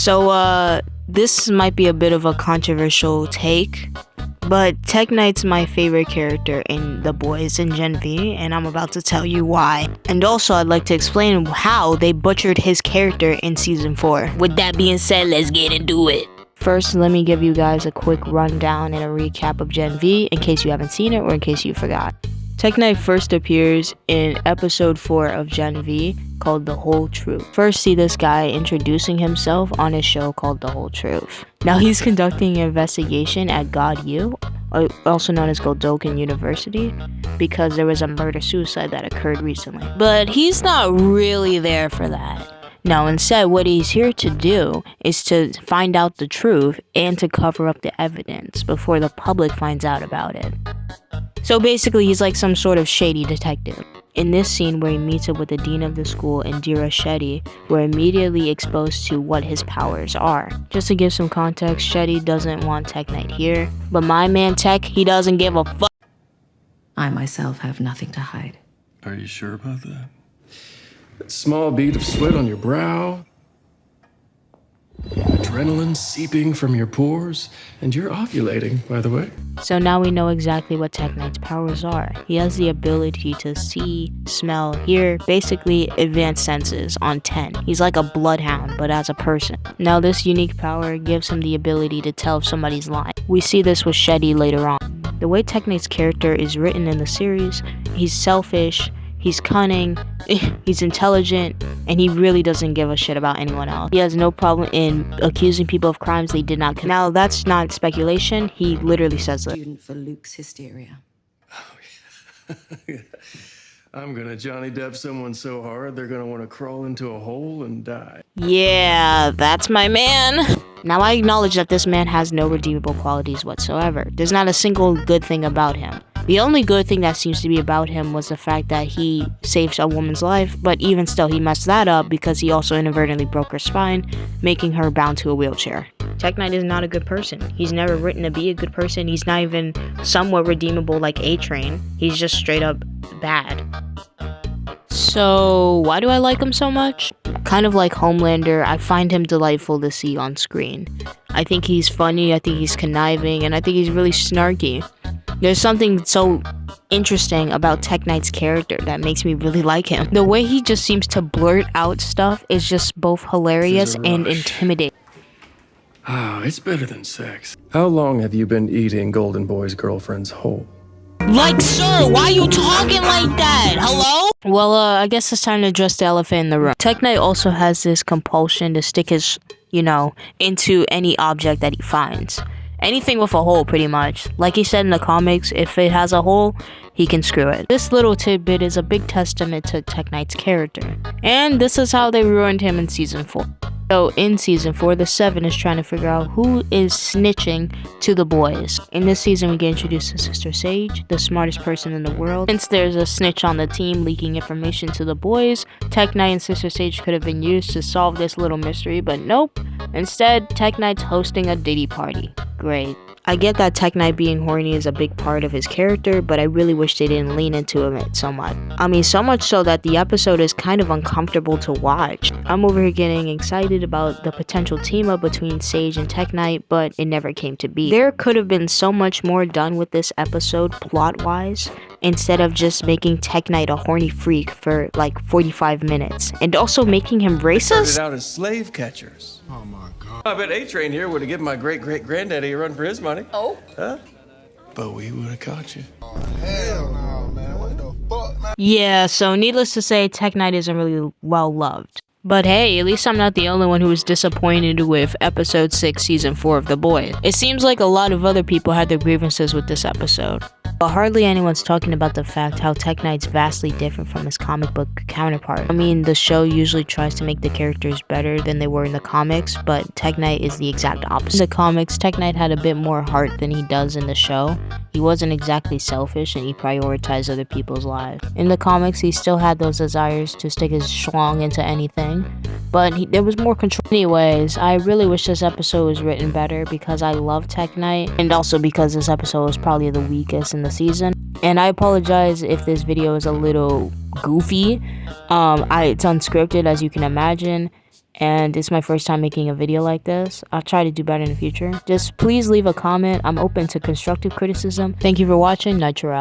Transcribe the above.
So, this might be a bit of a controversial take, but Tek Knight's my favorite character in The Boys in Gen V, and I'm about to tell you why. And also, I'd like to explain how they butchered his character in Season 4. With that being said, let's get into it. First, let me give you guys a quick rundown and a recap of Gen V in case you haven't seen it or in case you forgot. Tek Knight first appears in episode 4 of Gen V called The Whole Truth. First see this guy introducing himself on his show called The Whole Truth. Now he's conducting an investigation at God U, also known as Goldokan University, because there was a murder-suicide that occurred recently. But he's not really there for that. No, instead, what he's here to do is to find out the truth and to cover up the evidence before the public finds out about it. So basically, he's like some sort of shady detective. In this scene where he meets up with the dean of the school, Indira Shetty, we're immediately exposed to what his powers are. Just to give some context, Shetty doesn't want Tek Knight here, but my man Tek, he doesn't give a fuck. I myself have nothing to hide. Are you sure about that? That small bead of sweat on your brow, adrenaline seeping from your pores, and you're ovulating, by the way. So now we know exactly what Tek Knight's powers are. He has the ability to see, smell, hear, basically advanced senses on 10. He's like a bloodhound, but as a person. Now this unique power gives him the ability to tell if somebody's lying. We see this with Shetty later on. The way Tek Knight's character is written in the series, he's selfish, he's cunning, he's intelligent, and he really doesn't give a shit about anyone else. He has no problem in accusing people of crimes they did not commit. Now, that's not speculation. He literally says that. Student for Luke's hysteria. Oh, yeah. I'm gonna Johnny Depp someone so hard they're gonna want to crawl into a hole and die. Yeah, that's my man. Now, I acknowledge that this man has no redeemable qualities whatsoever. There's not a single good thing about him. The only good thing that seems to be about him was the fact that he saved a woman's life, but even still, he messed that up because he also inadvertently broke her spine, making her bound to a wheelchair. Tek Knight is not a good person. He's never written to be a good person. He's not even somewhat redeemable like A-Train. He's just straight up bad. So, why do I like him so much? Kind of like Homelander, I find him delightful to see on screen. I think he's funny, I think he's conniving, and I think he's really snarky. There's something so interesting about Tek Knight's character that makes me really like him. The way he just seems to blurt out stuff is just both hilarious and intimidating. Oh, it's better than sex. How long have you been eating Golden Boy's girlfriend's whole? Like, sir, why are you talking like that? Hello? Well, I guess it's time to address the elephant in the room. Tek Knight also has this compulsion to stick his, into any object that he finds. Anything with a hole, pretty much. Like he said in the comics, if it has a hole, he can screw it. This little tidbit is a big testament to Tek Knight's character. And this is how they ruined him in Season 4. So in Season 4, the Seven is trying to figure out who is snitching to the boys. In this season, we get introduced to Sister Sage, the smartest person in the world. Since there's a snitch on the team leaking information to the boys, Tek Knight and Sister Sage could have been used to solve this little mystery, but nope. Instead, Tek Knight's hosting a Diddy party. Great. I get that Tek Knight being horny is a big part of his character, but I really wish they didn't lean into it so much. I mean, so much so that the episode is kind of uncomfortable to watch. I'm over here getting excited about the potential team up between Sage and Tek Knight, but it never came to be. There could have been so much more done with this episode plot-wise, instead of just making Tek Knight a horny freak for like 45 minutes, and also making him racist. Started out as slave catchers. Oh my God. I bet A-Train here would have given my great-great-granddaddy a run for his money. Oh? Huh? But we would have caught you. Oh, hell no, man. What the fuck, man? Yeah, so needless to say, Tek Knight isn't really well loved. But hey, at least I'm not the only one who was disappointed with episode 6, season 4 of The Boys. It seems like a lot of other people had their grievances with this episode. But hardly anyone's talking about the fact how Tek Knight's vastly different from his comic book counterpart. I mean, the show usually tries to make the characters better than they were in the comics, but Tek Knight is the exact opposite. In the comics, Tek Knight had a bit more heart than he does in the show. He wasn't exactly selfish and he prioritized other people's lives. In the comics, he still had those desires to stick his schlong into anything, but there was more control. Anyways, I really wish this episode was written better because I love Tek Knight, and also because this episode was probably the weakest in the season. And I apologize if this video is a little goofy. It's unscripted, as you can imagine, and it's my first time making a video like this. I'll try to do better in the future. Just please leave a comment. I'm open to constructive criticism. Thank you for watching. Nitro out.